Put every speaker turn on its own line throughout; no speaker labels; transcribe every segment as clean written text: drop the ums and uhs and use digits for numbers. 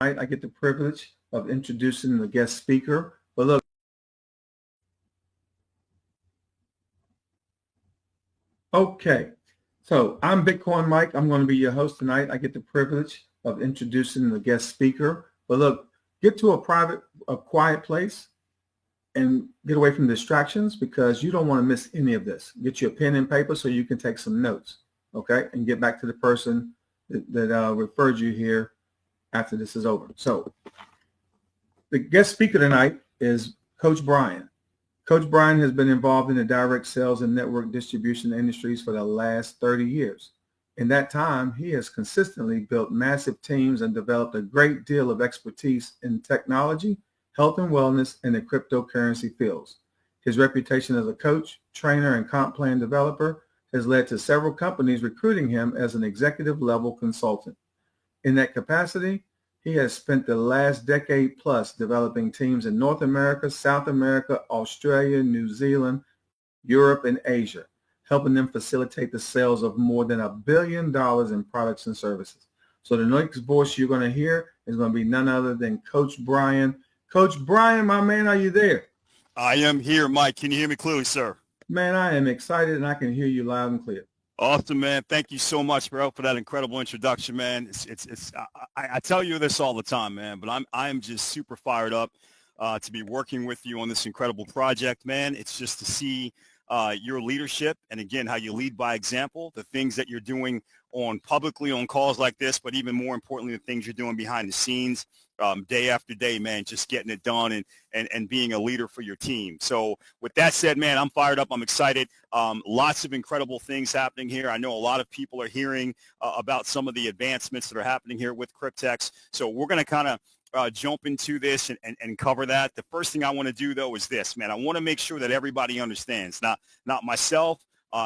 I get the privilege of introducing the guest speaker. But look, okay. So I'm Bitcoin Mike. I'm going to be your host tonight. I get the privilege of introducing the guest speaker. But look, get to a quiet place and get away from distractions because you don't want to miss any of this. Get your pen and paper so you can take some notes, okay? And get back to the person that referred you here after this is over. So the guest speaker tonight is Coach Brian. Coach Brian has been involved in the direct sales and network distribution industries for the last 30 years. In that time, he has consistently built massive teams and developed a great deal of expertise in technology, health and wellness, and the cryptocurrency fields. His reputation as a coach, trainer, and comp plan developer has led to several companies recruiting him as an executive level consultant. In that capacity, he has spent the last decade plus developing teams in North America, South America, Australia, New Zealand, Europe, and Asia, helping them facilitate the sales of more than $1 billion in products and services. So the next voice you're going to hear is going to be none other than Coach Brian. Coach Brian, my man, are you there?
I am here, Mike. Can you hear me clearly, sir?
Man, I am excited and I can hear you loud and clear.
Awesome, man. Thank you so much, bro, for that incredible introduction, man. I tell you this all the time, man, but I am just super fired up to be working with you on this incredible project, man. It's just to see your leadership and, again, how you lead by example, the things that you're doing publicly on calls like this, but even more importantly, the things you're doing behind the scenes day after day, man, just getting it done and being a leader for your team. So with that said, man, I'm fired up. I'm excited. Lots of incredible things happening here. I know a lot of people are hearing about some of the advancements that are happening here with Cryptex. So we're going to kind of jump into this and cover that. The first thing I want to do, though, is this, man. I want to make sure that everybody understands, not myself,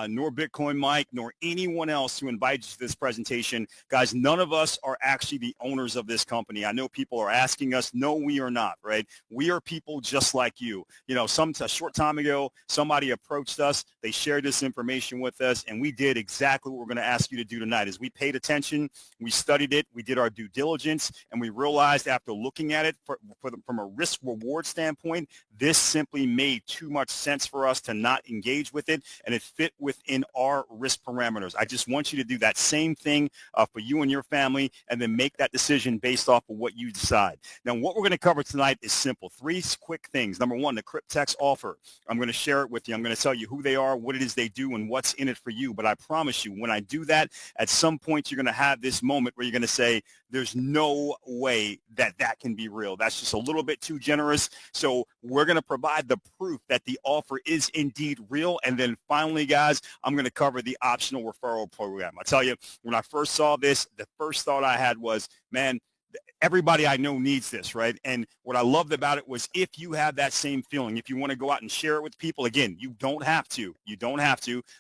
nor Bitcoin Mike, nor anyone else who invited you to this presentation. Guys, none of us are actually the owners of this company. I know people are asking us. No, we are not, right? We are people just like you. You know, a short time ago, somebody approached us. They shared this information with us, and we did exactly what we're going to ask you to do tonight is we paid attention, we studied it, we did our due diligence, and we realized after looking at it from a risk-reward standpoint, this simply made too much sense for us to not engage with it, and it fit within our risk parameters. I just want you to do that same thing for you and your family and then make that decision based off of what you decide. Now, what we're going to cover tonight is simple. 3 quick things. Number 1, the Cryptex offer. I'm going to share it with you. I'm going to tell you who they are, what it is they do, and what's in it for you. But I promise you, when I do that, at some point you're going to have this moment where you're going to say, there's no way that can be real. That's just a little bit too generous. So we're going to provide the proof that the offer is indeed real. And then finally, guys, I'm going to cover the optional referral program. I tell you, when I first saw this, the first thought I had was, man, everybody I know needs this, right? And what I loved about it was if you have that same feeling, if you want to go out and share it with people, again, you don't have to,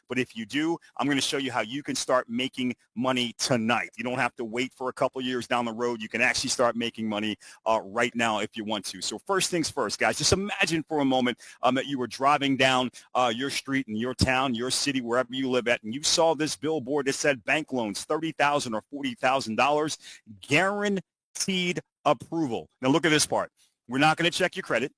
but if you do, I'm going to show you how you can start making money tonight. You don't have to wait for a couple years down the road. You can actually start making money right now if you want to. So first things first, guys, just imagine for a moment that you were driving down your street in your town, your city, wherever you live at, and you saw this billboard that said bank loans, $30,000 or $40,000, guaranteed approval. Now look at this part. We're not going to check your credit.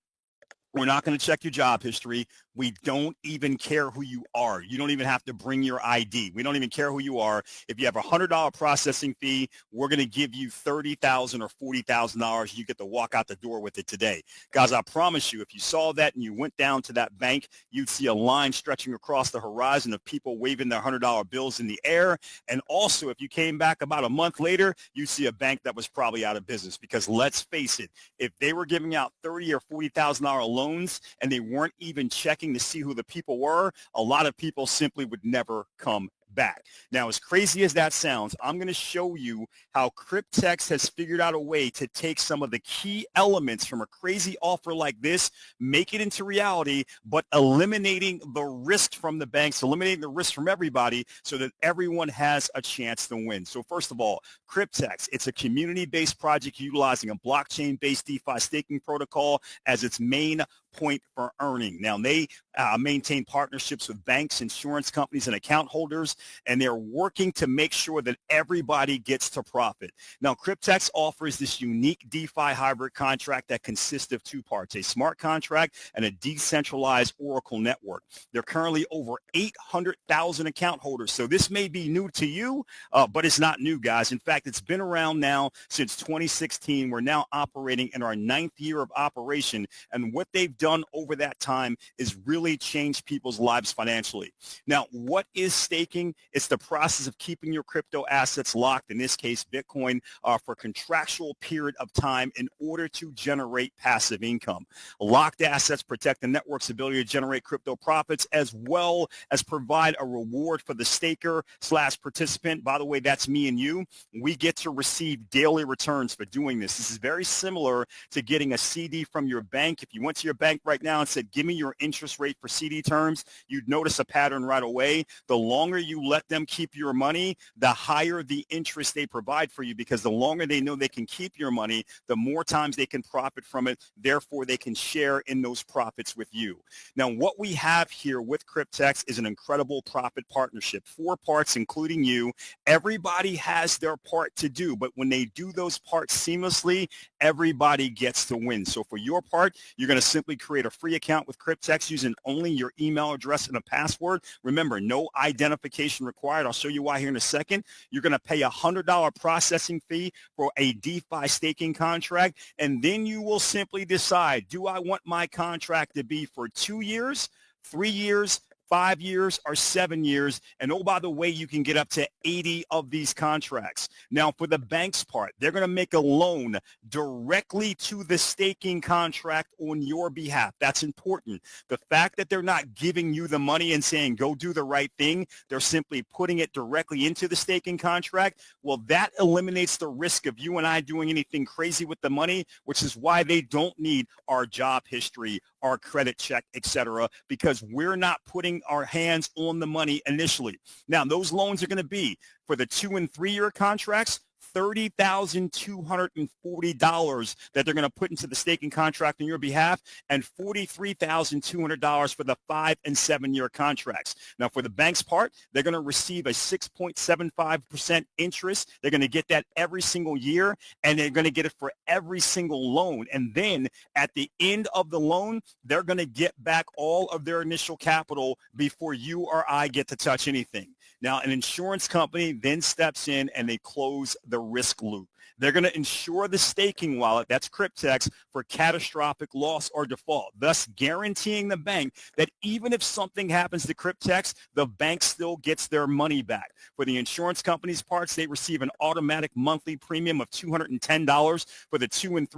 We're not going to check your job history. We don't even care who you are. You don't even have to bring your ID. We don't even care who you are. If you have a $100 processing fee, we're going to give you $30,000 or $40,000. You get to walk out the door with it today. Guys, I promise you, if you saw that and you went down to that bank, you'd see a line stretching across the horizon of people waving their $100 bills in the air. And also, if you came back about a month later, you'd see a bank that was probably out of business. Because let's face it, if they were giving out $30,000 or $40,000 loans, and they weren't even checking to see who the people were, a lot of people simply would never come back. Now, as crazy as that sounds, I'm going to show you how Cryptex has figured out a way to take some of the key elements from a crazy offer like this, make it into reality, but eliminating the risk from the banks, eliminating the risk from everybody so that everyone has a chance to win. So first of all, Cryptex, it's a community-based project utilizing a blockchain-based DeFi staking protocol as its main point for earning. Now, they maintain partnerships with banks, insurance companies, and account holders, and they're working to make sure that everybody gets to profit. Now, Cryptex offers this unique DeFi hybrid contract that consists of two parts, a smart contract and a decentralized Oracle network. There are currently over 800,000 account holders, so this may be new to you, but it's not new, guys. In fact, it's been around now since 2016. We're now operating in our 9th year of operation, and what they've done over that time is really change people's lives financially. Now, what is staking? It's the process of keeping your crypto assets locked, in this case, Bitcoin, for a contractual period of time in order to generate passive income. Locked assets protect the network's ability to generate crypto profits, as well as provide a reward for the staker/participant. By the way, that's me and you. We get to receive daily returns for doing this. This is very similar to getting a CD from your bank. If you went to your bank right now and said, give me your interest rate for CD terms, you'd notice a pattern right away. The longer you let them keep your money, the higher the interest they provide for you, because the longer they know they can keep your money, the more times they can profit from it. Therefore, they can share in those profits with you. Now, what we have here with Cryptex is an incredible profit partnership. 4 parts, including you. Everybody has their part to do, but when they do those parts seamlessly, everybody gets to win. So for your part, you're going to simply create a free account with Cryptex using only your email address and a password. Remember, no identification required. I'll show you why here in a second. You're going to pay a $100 processing fee for a DeFi staking contract, and then you will simply decide, do I want my contract to be for 2 years, 3 years, 5 years, or 7 years? And oh, by the way, you can get up to 80 of these contracts. Now, for the bank's part, they're going to make a loan directly to the staking contract on your behalf. That's important. The fact that they're not giving you the money and saying, go do the right thing, they're simply putting it directly into the staking contract. Well, that eliminates the risk of you and I doing anything crazy with the money, which is why they don't need our job history, our credit check, etc., because we're not putting our hands on the money initially. Now, those loans are going to be for the 2 and 3 year contracts, $30,240 that they're going to put into the staking contract on your behalf, and $43,200 for the 5 and 7 year contracts. Now, for the bank's part, they're going to receive a 6.75% interest. They're going to get that every single year, and they're going to get it for every single loan. And then at the end of the loan, they're going to get back all of their initial capital before you or I get to touch anything. Now, an insurance company then steps in and they close the risk loop. They're going to insure the staking wallet, that's Cryptex, for catastrophic loss or default, thus guaranteeing the bank that even if something happens to Cryptex, the bank still gets their money back. For the insurance company's parts, they receive an automatic monthly premium of $210 for the 2 and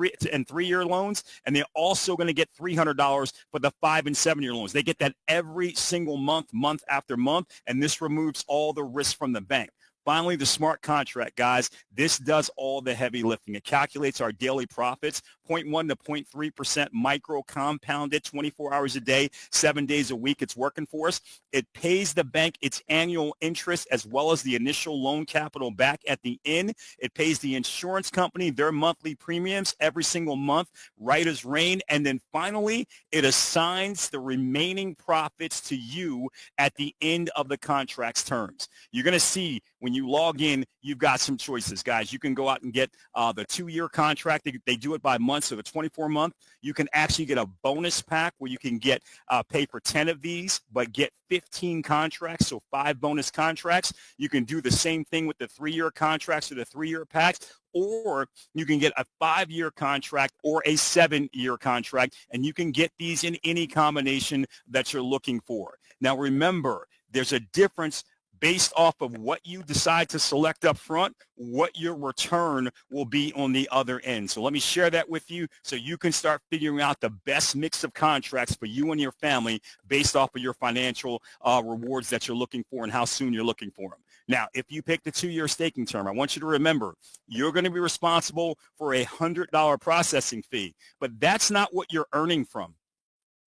3 year loans, and they're also going to get $300 for the 5 and 7 year loans. They get that every single month, month after month, and this removes all the risk from the bank. Finally, the smart contract, guys. This does all the heavy lifting. It calculates our daily profits, 0.1 to 0.3% micro compounded 24 hours a day, 7 days a week. It's working for us. It pays the bank its annual interest as well as the initial loan capital back at the end. It pays the insurance company their monthly premiums every single month, right as rain. And then finally, it assigns the remaining profits to you at the end of the contract's terms. You're going to see when you log in, you've got some choices, guys. You can go out and get the 2 year contract. They do it by month, so the 24 month. You can actually get a bonus pack where you can get pay for 10 of these, but get 15 contracts, so 5 bonus contracts. You can do the same thing with the 3 year contracts or the 3 year packs, or you can get a 5 year contract or a 7 year contract, and you can get these in any combination that you're looking for. Now, remember, there's a difference based off of what you decide to select up front, what your return will be on the other end. So let me share that with you so you can start figuring out the best mix of contracts for you and your family based off of your financial rewards that you're looking for and how soon you're looking for them. Now, if you pick the 2 year staking term, I want you to remember, you're going to be responsible for a $100 processing fee, but that's not what you're earning from.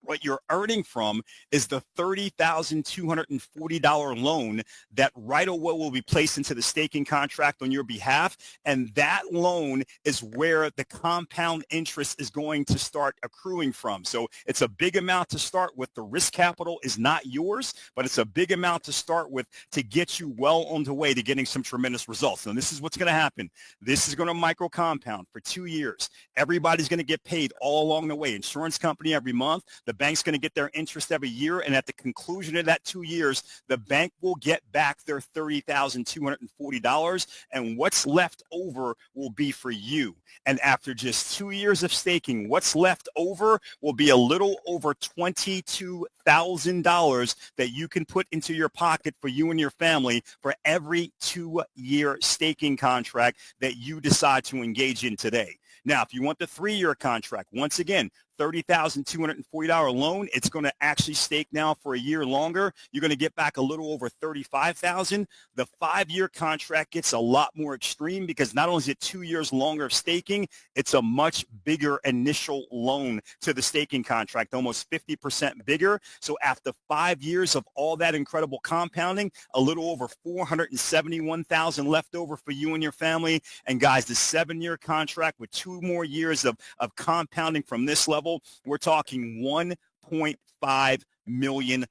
What you're earning from is the $30,240 loan that right away will be placed into the staking contract on your behalf. And that loan is where the compound interest is going to start accruing from. So it's a big amount to start with. The risk capital is not yours, but it's a big amount to start with to get you well on the way to getting some tremendous results. And this is what's going to happen. This is going to micro compound for 2 years. Everybody's going to get paid all along the way. Insurance company every month. The bank's going to get their interest every year, and at the conclusion of that 2 years, the bank will get back their $30,240, and what's left over will be for you. And after just 2 years of staking, what's left over will be a little over $22,000 that you can put into your pocket for you and your family for every 2-year staking contract that you decide to engage in today. Now, if you want the 3-year contract, once again, $30,240 loan, it's going to actually stake now for a year longer. You're going to get back a little over $35,000. The 5-year contract gets a lot more extreme because not only is it 2 years longer of staking, it's a much bigger initial loan to the staking contract, almost 50% bigger. So after 5 years of all that incredible compounding, a little over $471,000 left over for you and your family. And guys, the 7-year contract with 2 more years of compounding from this level, we're talking $1.5 million,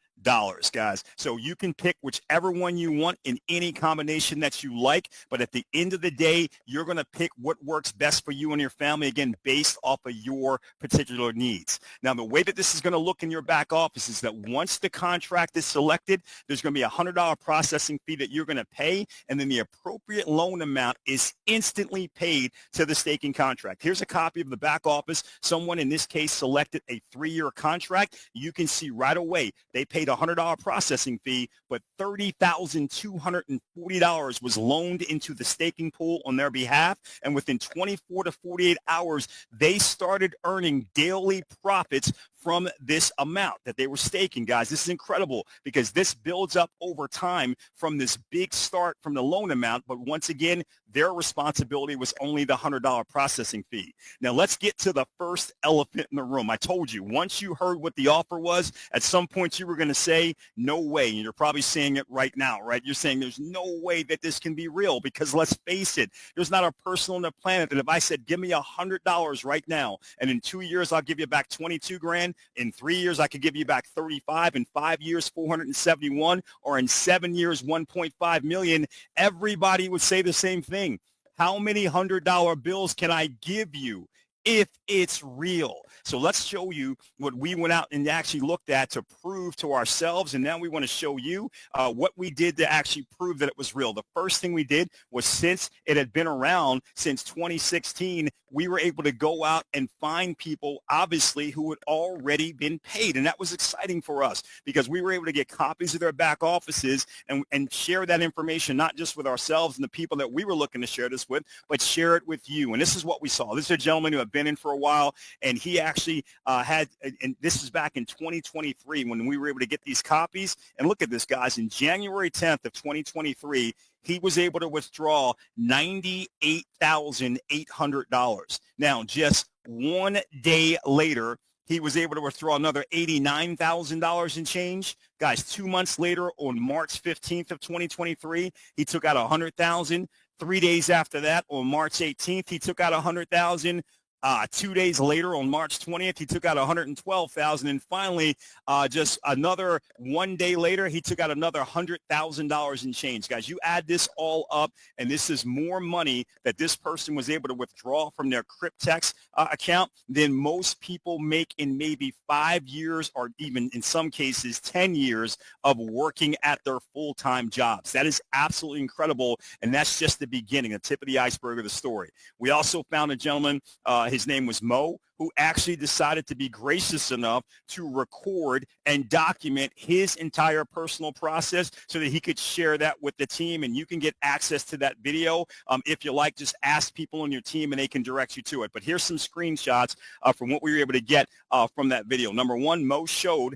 guys. So you can pick whichever one you want in any combination that you like, but at the end of the day, you're going to pick what works best for you and your family, again, based off of your particular needs. Now, the way that this is going to look in your back office is that once the contract is selected, there's going to be a $100 processing fee that you're going to pay, and then the appropriate loan amount is instantly paid to the staking contract. Here's a copy of the back office. Someone in this case selected a 3-year contract. You can see right away they paid a $100 processing fee, but $30,240 was loaned into the staking pool on their behalf. And within 24 to 48 hours, they started earning daily profits from this amount that they were staking, guys. This is incredible because this builds up over time from this big start from the loan amount. But once again, their responsibility was only the $100 processing fee. Now let's get to the first elephant in the room. I told you, once you heard what the offer was, at some point you were going to say, no way. And you're probably saying it right now, right? You're saying there's no way that this can be real because let's face it, there's not a person on the planet that if I said, give me $100 right now, and in 2 years, I'll give you back 22 grand. In 3 years, I could give you back 35. In 5 years, 471, or in 7 years, 1.5 million. Everybody would say the same thing. How many $100 bills can I give you if it's real? So let's show you what we went out and actually looked at to prove to ourselves. And now we want to show you what we did to actually prove that it was real. The first thing we did was, since it had been around since 2016, we were able to go out and find people, obviously, who had already been paid. And that was exciting for us because we were able to get copies of their back offices and share that information, not just with ourselves and the people that we were looking to share this with, but share it with you. And this is what we saw. This is a gentleman who had been in for a while, and he actually had, and this is back in 2023 when we were able to get these copies. And look at this, guys. In January 10th of 2023, he was able to withdraw $98,800. Now, just 1 day later, he was able to withdraw another $89,000 in change. Guys, 2 months later, on March 15th of 2023, he took out $100,000. 3 days after that, on March 18th, he took out $100,000. 2 days later, on March 20th, he took out $112,000, and finally, just another 1 day later, he took out another $100,000 in change. Guys, you add this all up, and this is more money that this person was able to withdraw from their Cryptex account than most people make in maybe 5 years, or even in some cases 10 years of working at their full-time jobs. That is absolutely incredible, and that's just the beginning, the tip of the iceberg of the story. We also found a gentleman. His name was Mo, who actually decided to be gracious enough to record and document his entire personal process so that he could share that with the team. And you can get access to that video. If you like, just ask people on your team and they can direct you to it. But here's some screenshots from what we were able to get from that video. Number one, Mo showed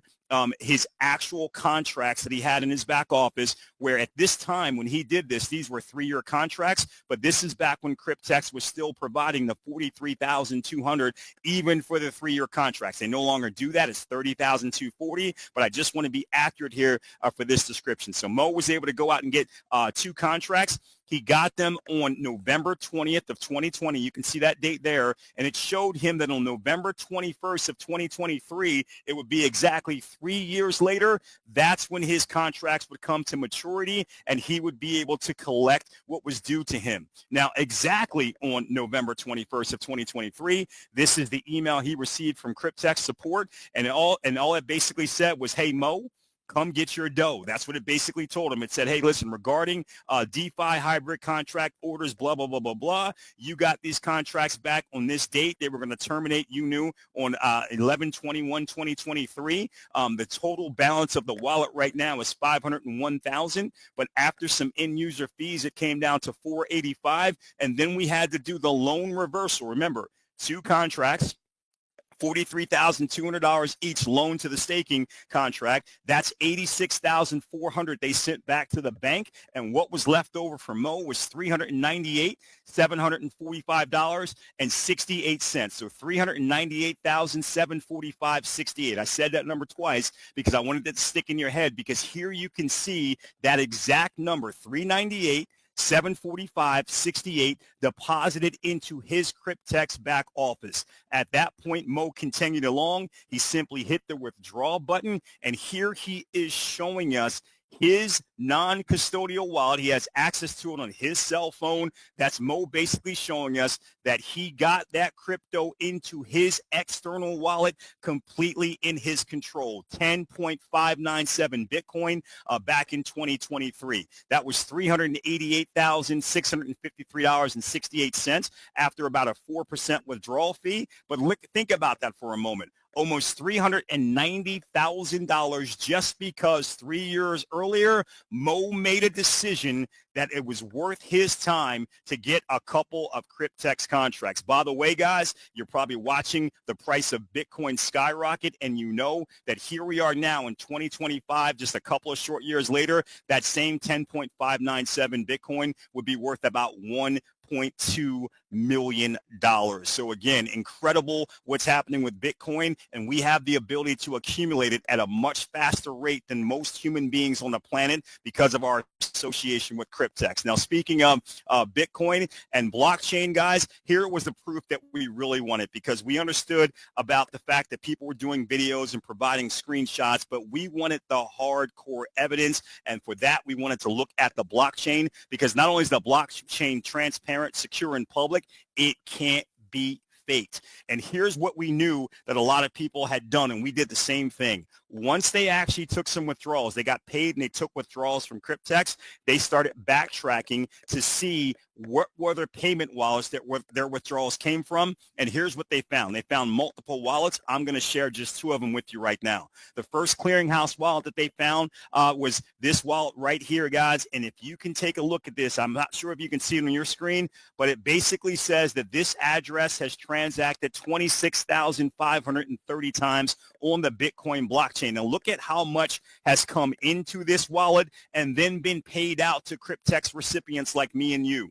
his actual contracts that he had in his back office, where at this time when he did this, these were 3-year contracts, but this is back when Cryptex was still providing the $43,200 even for the 3-year contracts. They no longer do that. It's $30,240, but I just want to be accurate here for this description. So Mo was able to go out and get 2 contracts. He got them on November 20th of 2020. You can see that date there. And it showed him that on November 21st of 2023, it would be exactly 3 years later. That's when his contracts would come to maturity and he would be able to collect what was due to him. Now, exactly on November 21st of 2023, this is the email he received from Cryptex support. And all it basically said was, hey, Mo, come get your dough. That's what it basically told him. It said, hey, listen, regarding DeFi hybrid contract orders, blah, blah, blah, blah, blah, you got these contracts back on this date. They were going to terminate, you knew, on 11/21/2023. The total balance of the wallet right now is $501,000, but after some end user fees, it came down to $485, and then we had to do the loan reversal. Remember, 2 contracts, $43,200 each loan to the staking contract. That's $86,400 they sent back to the bank. And what was left over for Mo was $398,745.68. So $398,745.68. I said that number twice because I wanted it to stick in your head, because here you can see that exact number, $398,745.68 deposited into his Cryptex back office. At that point, Mo continued along. He simply hit the withdraw button, and here he is showing us his non-custodial wallet. He has access to it on his cell phone. That's Mo basically showing us that he got that crypto into his external wallet completely in his control. 10.597 Bitcoin back in 2023. That was $388,653.68 after about a 4% withdrawal fee. But think about that for a moment. Almost $390,000 just because 3 years earlier, Mo made a decision that it was worth his time to get a couple of Cryptex contracts. By the way, guys, you're probably watching the price of Bitcoin skyrocket, and you know that here we are now in 2025, just a couple of short years later, that same 10.597 Bitcoin would be worth about $1.2 million. So again, incredible what's happening with Bitcoin, and we have the ability to accumulate it at a much faster rate than most human beings on the planet because of our association with Cryptex. Now, speaking of Bitcoin and blockchain, guys, here was the proof that we really wanted, because we understood about the fact that people were doing videos and providing screenshots, but we wanted the hardcore evidence, and for that, we wanted to look at the blockchain, because not only is the blockchain transparent, secure, and public, it can't be faked. And here's what we knew that a lot of people had done, and we did the same thing. Once they actually took some withdrawals, they got paid and they took withdrawals from Cryptex, they started backtracking to see what were their payment wallets that their withdrawals came from. And here's what they found. They found multiple wallets. I'm going to share just 2 of them with you right now. The first clearinghouse wallet that they found was this wallet right here, guys. And if you can take a look at this, I'm not sure if you can see it on your screen, but it basically says that this address has transacted 26,530 times on the Bitcoin blockchain. Now look at how much has come into this wallet and then been paid out to Cryptex recipients like me and you.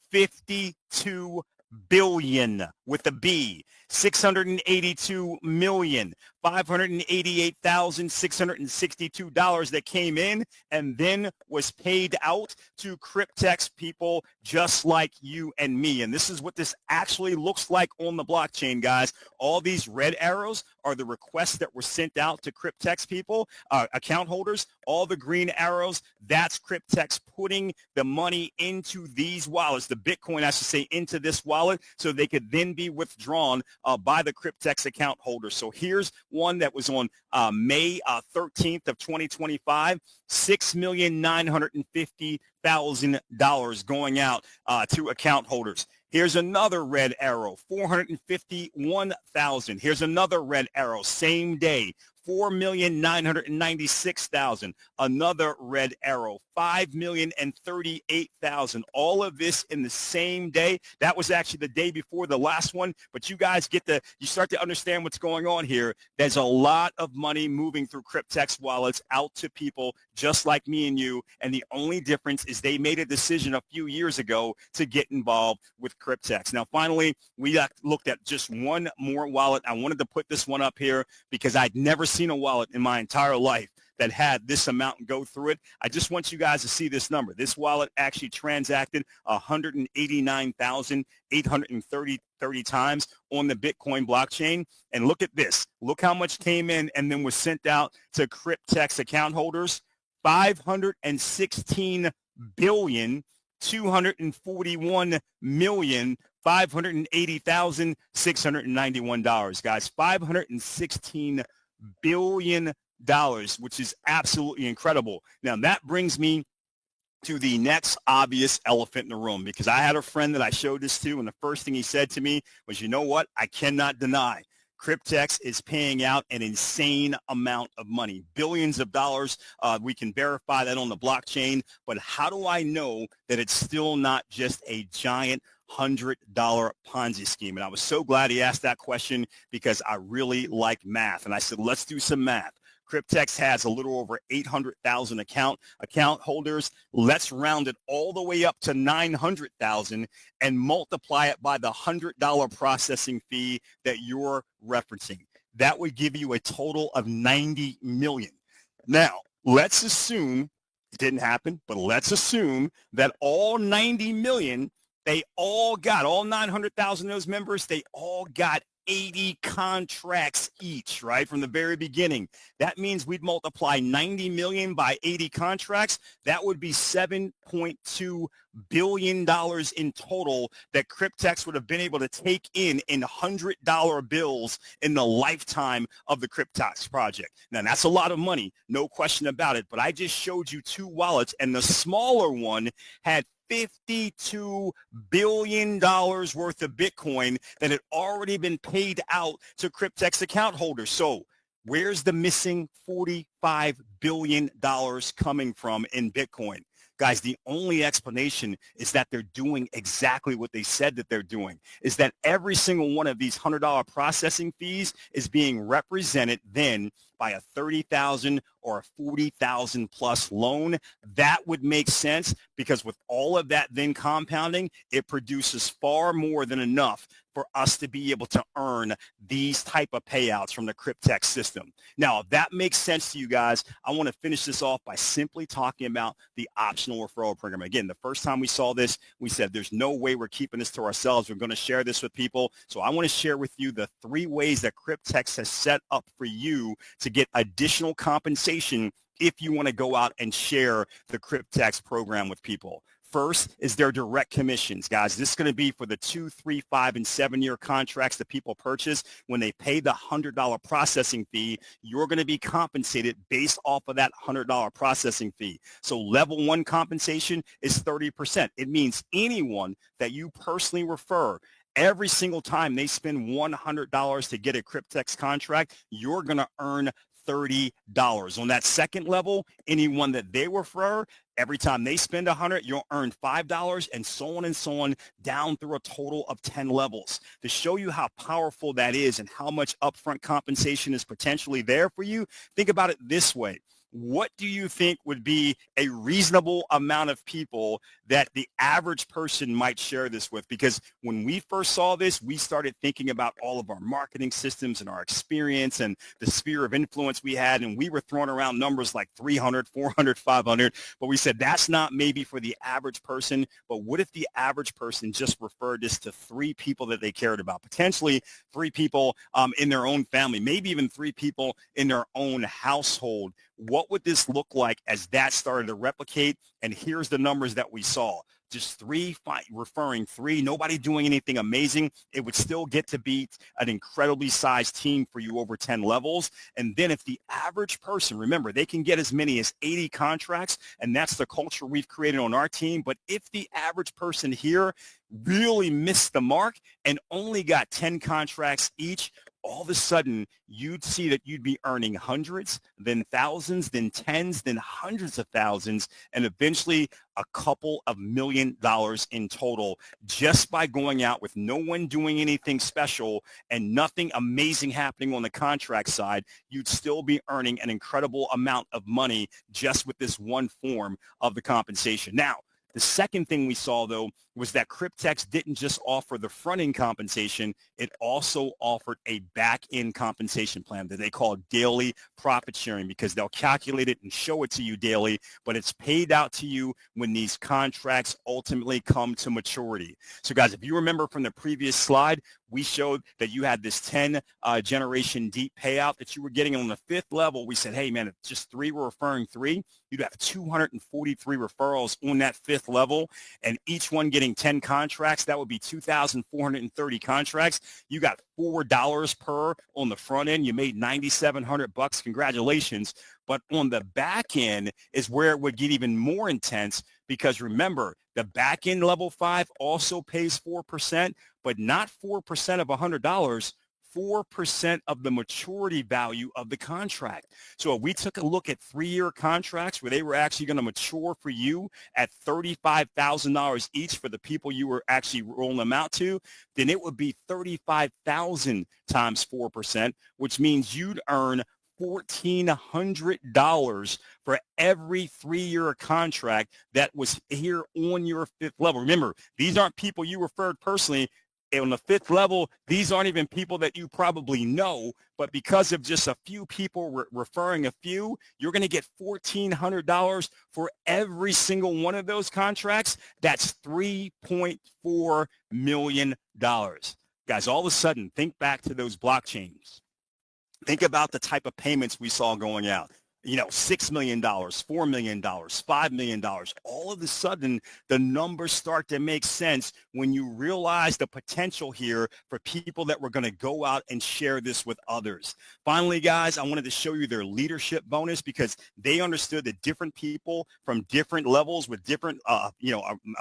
52 billion with a B, 682,588,662 that came in and then was paid out to Cryptex people just like you and me. And this is what this actually looks like on the blockchain, guys. All these red arrows are the requests that were sent out to Cryptex people, account holders. All the green arrows, that's Cryptex putting the money into these wallets, the Bitcoin, I should say, into this wallet, so they could then be withdrawn by the Cryptex account holder. So here's one that was on May 13th of 2025, $6,950,000 going out to account holders. Here's another red arrow, 451,000. Here's another red arrow, same day, 4,996,000. Another red arrow, 5,038,000. All of this in the same day. That was actually the day before the last one, but you guys you start to understand what's going on here. There's a lot of money moving through Cryptex wallets out to people just like me and you, and the only difference is they made a decision a few years ago to get involved with Cryptex. Now, finally, we looked at just one more wallet. I wanted to put this one up here because I'd never seen a wallet in my entire life that had this amount go through it. I just want you guys to see this number. This wallet actually transacted 189,830 times on the Bitcoin blockchain. And look at this. Look how much came in and then was sent out to Cryptex account holders. 516,241,580,691, guys. $516 billion, which is absolutely incredible. Now, that brings me to the next obvious elephant in the room, because I had a friend that I showed this to, and the first thing he said to me was, you know what? I cannot deny Cryptex is paying out an insane amount of money, billions of dollars. We can verify that on the blockchain, but how do I know that it's still not just a giant $100 Ponzi scheme? And I was so glad he asked that question because I really like math. And I said, let's do some math. Cryptex has a little over 800,000 account holders. Let's round it all the way up to 900,000 and multiply it by the $100 processing fee that you're referencing. That would give you a total of 90 million. Now, let's assume it didn't happen, but let's assume that all 90 million, all 900,000 of those members, they all got 80 contracts each, right, from the very beginning. That means we'd multiply 90 million by 80 contracts. That would be $7.2 billion in total that Cryptex would have been able to take in $100 bills in the lifetime of the Cryptex project. Now, that's a lot of money, no question about it, but I just showed you two wallets, and the smaller one had $52 billion worth of Bitcoin that had already been paid out to Cryptex account holders. So where's the missing $45 billion coming from in Bitcoin? Guys, the only explanation is that they're doing exactly what they said that they're doing, is that every single one of these $100 processing fees is being represented then by a $30,000 or a $40,000 plus loan. That would make sense because with all of that then compounding, it produces far more than enough for us to be able to earn these type of payouts from the Cryptex system. Now, if that makes sense to you guys, I want to finish this off by simply talking about the optional referral program. Again, the first time we saw this, we said there's no way we're keeping this to ourselves. We're going to share this with people. So I want to share with you the 3 ways that Cryptex has set up for you to get additional compensation if you want to go out and share the Cryptex program with people. First is their direct commissions, guys. This is going to be for the 2, 3, 5, and 7-year contracts that people purchase. When they pay the $100 processing fee, you're going to be compensated based off of that $100 processing fee. So level 1 compensation is 30%. It means anyone that you personally refer, every single time they spend $100 to get a Cryptex contract, you're going to earn $30. On that second level, anyone that they refer, every time they spend $100, you'll earn $5, and so on, down through a total of 10 levels. To show you how powerful that is and how much upfront compensation is potentially there for you, think about it this way. What do you think would be a reasonable amount of people that the average person might share this with? Because when we first saw this, we started thinking about all of our marketing systems and our experience and the sphere of influence we had, and we were throwing around numbers like 300, 400, 500, but we said that's not maybe for the average person. But what if the average person just referred this to 3 people that they cared about, potentially 3 people in their own family, maybe even 3 people in their own household? What would this look like as that started to replicate? And here's the numbers that we saw. Just 3 referring 3, nobody doing anything amazing. It would still get to be an incredibly sized team for you over 10 levels. And then if the average person, remember, they can get as many as 80 contracts, and that's the culture we've created on our team. But if the average person here really missed the mark and only got 10 contracts each, all of a sudden you'd see that you'd be earning hundreds, then thousands, then tens, then hundreds of thousands, and eventually a couple of $1 million in total just by going out with no one doing anything special and nothing amazing happening on the contract side. You'd still be earning an incredible amount of money just with this one form of the compensation. Now, the second thing we saw, though, was that Cryptex didn't just offer the front-end compensation. It also offered a back-end compensation plan that they call daily profit sharing, because they'll calculate it and show it to you daily, but it's paid out to you when these contracts ultimately come to maturity. So, guys, if you remember from the previous slide, we showed that you had this 10 generation deep payout that you were getting on the 5th level. We said, hey, man, if just 3 were referring 3, you'd have 243 referrals on that 5th level, and each one getting 10 contracts. That would be 2,430 contracts. You got $4 per on the front end. You made $9,700. Congratulations. But on the back end is where it would get even more intense, because remember, the back end level 5 also pays 4%, but not 4% of $100. 4% of the maturity value of the contract. So if we took a look at 3-year contracts where they were actually going to mature for you at $35,000 each for the people you were actually rolling them out to, then it would be 35,000 times 4%, which means you'd earn $1,400 for every 3-year contract that was here on your 5th level. Remember, these aren't people you referred personally. On the 5th level, these aren't even people that you probably know, but because of just a few people referring a few, you're going to get $1,400 for every single one of those contracts. That's $3.4 million. Guys, all of a sudden, think back to those blockchains. Think about the type of payments we saw going out. $6 million, $4 million, $5 million. All of a sudden, the numbers start to make sense when you realize the potential here for people that were going to go out and share this with others. Finally, guys, I wanted to show you their leadership bonus, because they understood that different people from different levels with different,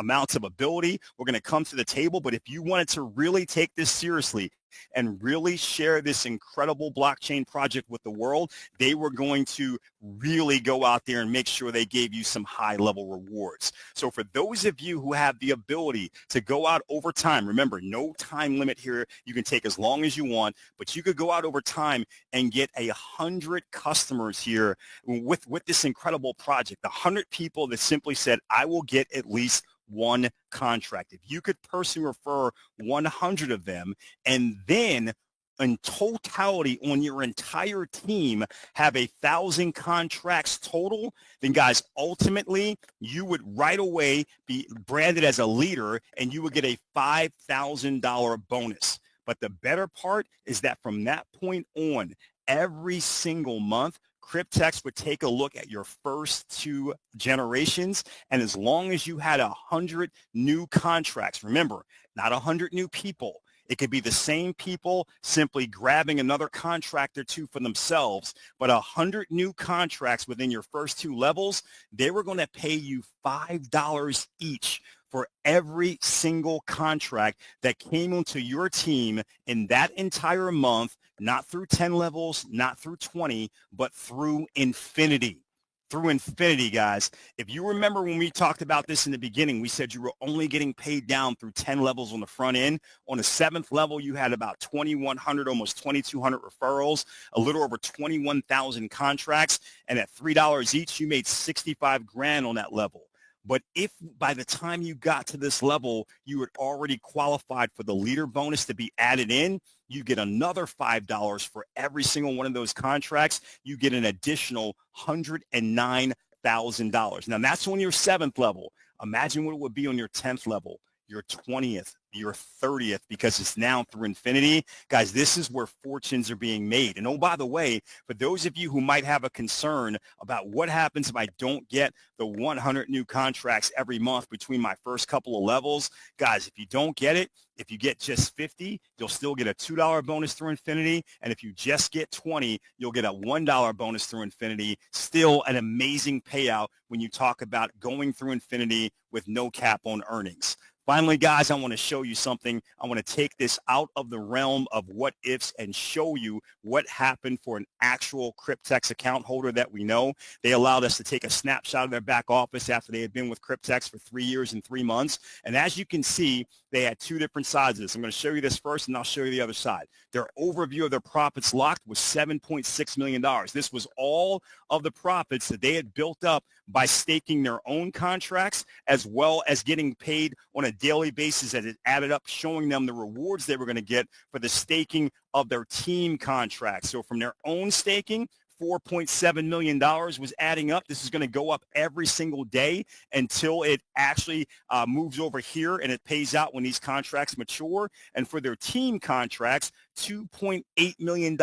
amounts of ability were going to come to the table. But if you wanted to really take this seriously and really share this incredible blockchain project with the world, they were going to really go out there and make sure they gave you some high-level rewards. So for those of you who have the ability to go out over time, remember, no time limit here. You can take as long as you want, but you could go out over time and get 100 customers here with this incredible project, 100 people that simply said, I will get at least one contract. If you could personally refer 100 of them, and then in totality on your entire team have 1,000 contracts total, then guys, ultimately you would right away be branded as a leader and you would get a $5,000 bonus. But the better part is that from that point on, every single month, Cryptex would take a look at your first 2 generations, and as long as you had 100 new contracts, remember, not 100 new people. It could be the same people simply grabbing another contract or 2 for themselves, but 100 new contracts within your first 2 levels, they were going to pay you $5 each for every single contract that came onto your team in that entire month, not through 10 levels, not through 20, but through infinity. Through infinity, guys. If you remember when we talked about this in the beginning, we said you were only getting paid down through 10 levels on the front end. On the 7th level, you had about 2,100, almost 2,200 referrals, a little over 21,000 contracts, and at $3 each, you made 65 grand on that level. But if by the time you got to this level, you had already qualified for the leader bonus to be added in, you get another $5 for every single one of those contracts. You get an additional $109,000. Now, that's on your 7th level. Imagine what it would be on your 10th level, your 20th, your 30th, because it's now through infinity. Guys, this is where fortunes are being made. And oh, by the way, for those of you who might have a concern about what happens if I don't get the 100 new contracts every month between my first couple of levels, guys, if you don't get it, if you get just 50, you'll still get a $2 bonus through infinity. And if you just get 20, you'll get a $1 bonus through infinity. Still an amazing payout when you talk about going through infinity with no cap on earnings. Finally, guys, I want to show you something. I want to take this out of the realm of what ifs and show you what happened for an actual Cryptex account holder that we know. They allowed us to take a snapshot of their back office after they had been with Cryptex for 3 years and 3 months. And as you can see, they had two different sides of this. I'm going to show you this first, and I'll show you the other side. Their overview of their profits locked was $7.6 million. This was all of the profits that they had built up by staking their own contracts, as well as getting paid on a daily basis that it added up, showing them the rewards they were going to get for the staking of their team contracts. So from their own staking, $4.7 million was adding up. This is going to go up every single day until it actually moves over here and it pays out when these contracts mature. And for their team contracts, $2.8 million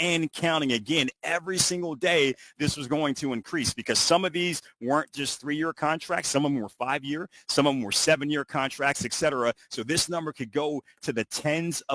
and counting. Again, every single day, this was going to increase because some of these weren't just 3-year contracts. Some of them were 5-year. Some of them were 7-year contracts, et cetera. So this number could go to the tens of